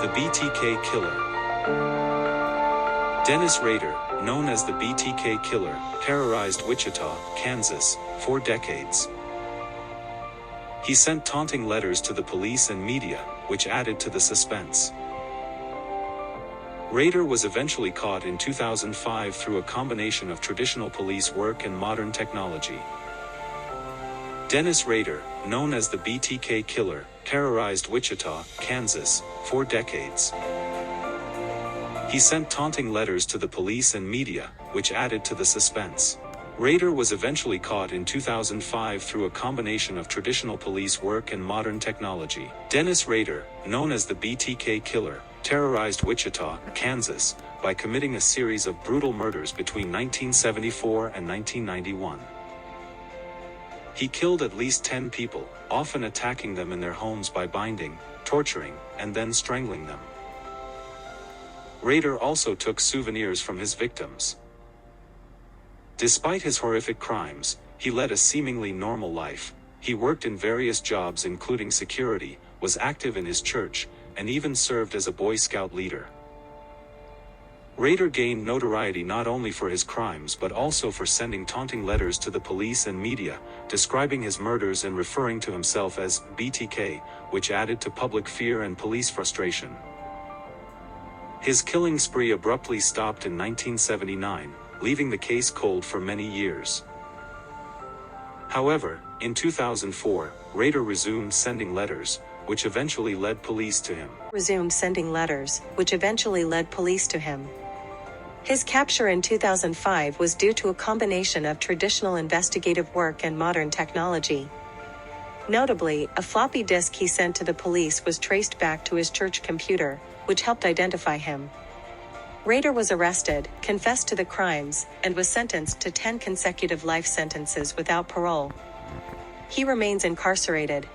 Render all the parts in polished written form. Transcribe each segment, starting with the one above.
The BTK Killer. Dennis Rader, known as the BTK Killer, terrorized Wichita, Kansas, for decades. He sent taunting letters to the police and media, which added to the suspense. Rader was eventually caught in 2005 through a combination of traditional police work and modern technology. Dennis Rader, known as the BTK Killer, terrorized Wichita, Kansas, for decades. He sent taunting letters to the police and media, which added to the suspense. Rader was eventually caught in 2005 through a combination of traditional police work and modern technology. Dennis Rader, known as the BTK Killer, terrorized Wichita, Kansas, by committing a series of brutal murders between 1974 and 1991. He killed at least 10 people, often attacking them in their homes by binding, torturing, and then strangling them. Rader also took souvenirs from his victims. Despite his horrific crimes, he led a seemingly normal life. He worked in various jobs including security, was active in his church, and even served as a Boy Scout leader. Rader gained notoriety not only for his crimes but also for sending taunting letters to the police and media, describing his murders and referring to himself as BTK, which added to public fear and police frustration. His killing spree abruptly stopped in 1979, leaving the case cold for many years. However, in 2004, Rader resumed sending letters, which eventually led police to him. His capture in 2005 was due to a combination of traditional investigative work and modern technology. Notably, a floppy disk he sent to the police was traced back to his church computer, which helped identify him. Rader was arrested, confessed to the crimes, and was sentenced to 10 consecutive life sentences without parole. He remains incarcerated.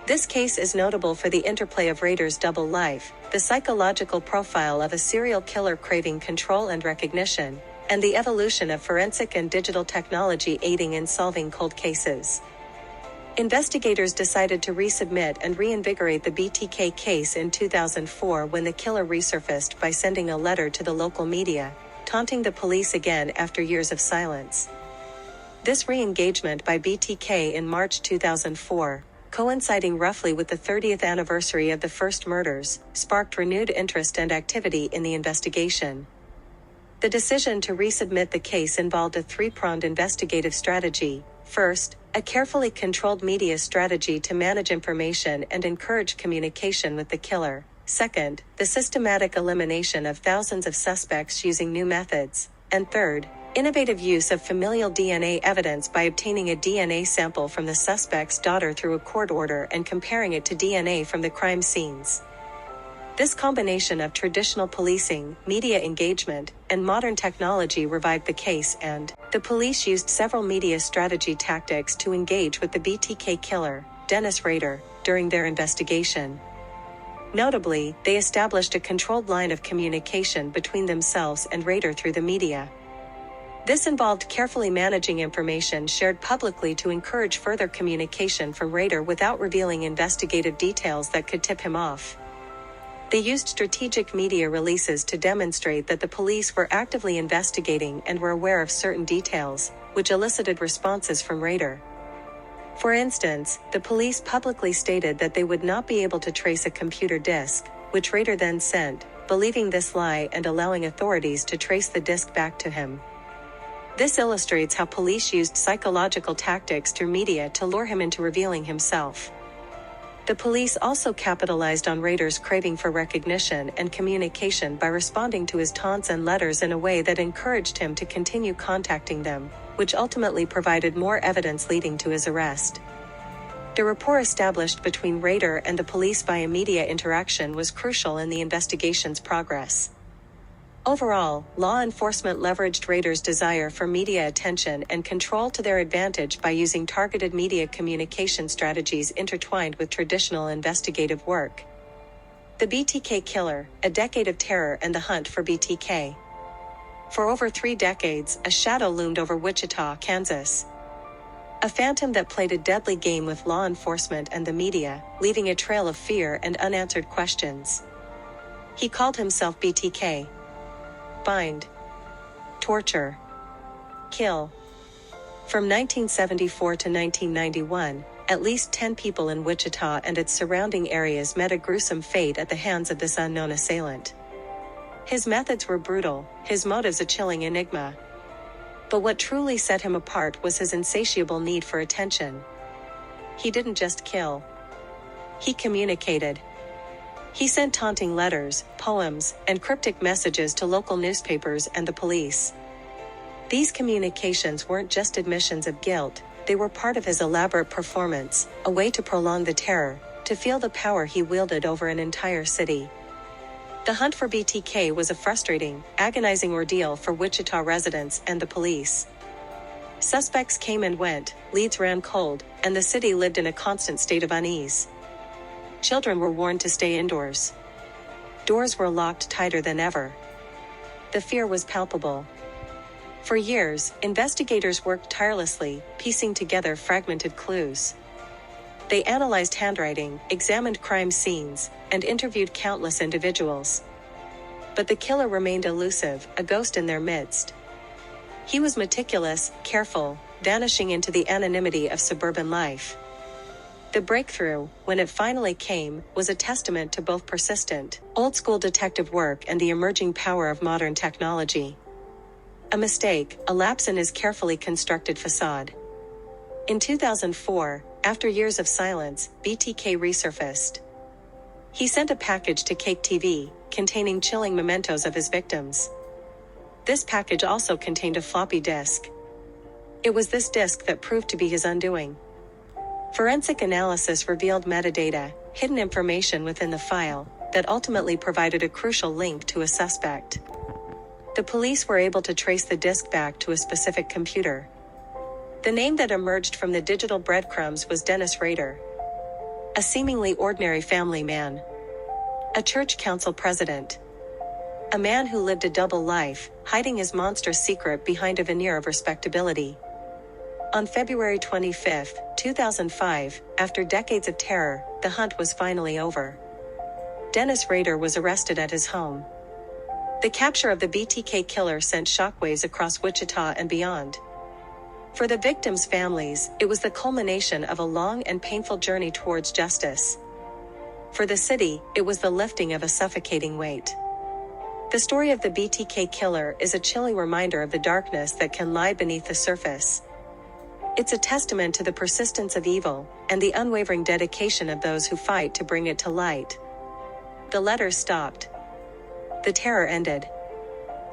This case is notable for the interplay of Rader's double life, the psychological profile of a serial killer craving control and recognition, and the evolution of forensic and digital technology aiding in solving cold cases. Investigators decided to resubmit and reinvigorate the BTK case in 2004 when the killer resurfaced by sending a letter to the local media, taunting the police again after years of silence. This re-engagement by BTK in March 2004, coinciding roughly with the 30th anniversary of the first murders, sparked renewed interest and activity in the investigation. The decision to resubmit the case involved a three-pronged investigative strategy. First, a carefully controlled media strategy to manage information and encourage communication with the killer. Second, the systematic elimination of thousands of suspects using new methods. And third, innovative use of familial DNA evidence by obtaining a DNA sample from the suspect's daughter through a court order and comparing it to DNA from the crime scenes. This combination of traditional policing, media engagement, and modern technology revived the case, and the police used several media strategy tactics to engage with the BTK killer, Dennis Rader, during their investigation. Notably, they established a controlled line of communication between themselves and Rader through the media. This involved carefully managing information shared publicly to encourage further communication from Rader without revealing investigative details that could tip him off. They used strategic media releases to demonstrate that the police were actively investigating and were aware of certain details, which elicited responses from Rader. For instance, the police publicly stated that they would not be able to trace a computer disk, which Rader then sent, believing this lie and allowing authorities to trace the disk back to him. This illustrates how police used psychological tactics through media to lure him into revealing himself. The police also capitalized on Rader's craving for recognition and communication by responding to his taunts and letters in a way that encouraged him to continue contacting them, which ultimately provided more evidence leading to his arrest. The rapport established between Rader and the police via media interaction was crucial in the investigation's progress. Overall, law enforcement leveraged Rader's desire for media attention and control to their advantage by using targeted media communication strategies intertwined with traditional investigative work. The BTK Killer, a decade of terror and the hunt for BTK. For over 3 decades, a shadow loomed over Wichita, Kansas. A phantom that played a deadly game with law enforcement and the media, leaving a trail of fear and unanswered questions. He called himself BTK. Bind. Torture. Kill. From 1974 to 1991, at least 10 people in Wichita and its surrounding areas met a gruesome fate at the hands of this unknown assailant. His methods were brutal, his motives a chilling enigma. But what truly set him apart was his insatiable need for attention. He didn't just kill. He communicated. He sent taunting letters, poems, and cryptic messages to local newspapers and the police. These communications weren't just admissions of guilt, they were part of his elaborate performance, a way to prolong the terror, to feel the power he wielded over an entire city. The hunt for BTK was a frustrating, agonizing ordeal for Wichita residents and the police. Suspects came and went, leads ran cold, and the city lived in a constant state of unease. Children were warned to stay indoors. Doors were locked tighter than ever. The fear was palpable. For years, investigators worked tirelessly, piecing together fragmented clues. They analyzed handwriting, examined crime scenes, and interviewed countless individuals. But the killer remained elusive, a ghost in their midst. He was meticulous, careful, vanishing into the anonymity of suburban life. The breakthrough, when it finally came, was a testament to both persistent, old-school detective work and the emerging power of modern technology. A mistake, a lapse in his carefully constructed facade. In 2004, after years of silence, BTK resurfaced. He sent a package to KAKE-TV, containing chilling mementos of his victims. This package also contained a floppy disk. It was this disk that proved to be his undoing. Forensic analysis revealed metadata, hidden information within the file, that ultimately provided a crucial link to a suspect. The police were able to trace the disk back to a specific computer. The name that emerged from the digital breadcrumbs was Dennis Rader. A seemingly ordinary family man. A church council president. A man who lived a double life, hiding his monstrous secret behind a veneer of respectability. On February 25, 2005, after decades of terror, the hunt was finally over. Dennis Rader was arrested at his home. The capture of the BTK killer sent shockwaves across Wichita and beyond. For the victims' families, it was the culmination of a long and painful journey towards justice. For the city, it was the lifting of a suffocating weight. The story of the BTK killer is a chilling reminder of the darkness that can lie beneath the surface. It's a testament to the persistence of evil, and the unwavering dedication of those who fight to bring it to light. The letters stopped. The terror ended.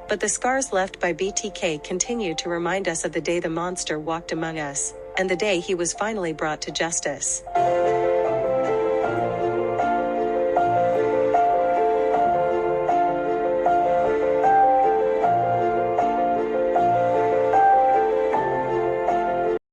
But the scars left by BTK continue to remind us of the day the monster walked among us, and the day he was finally brought to justice.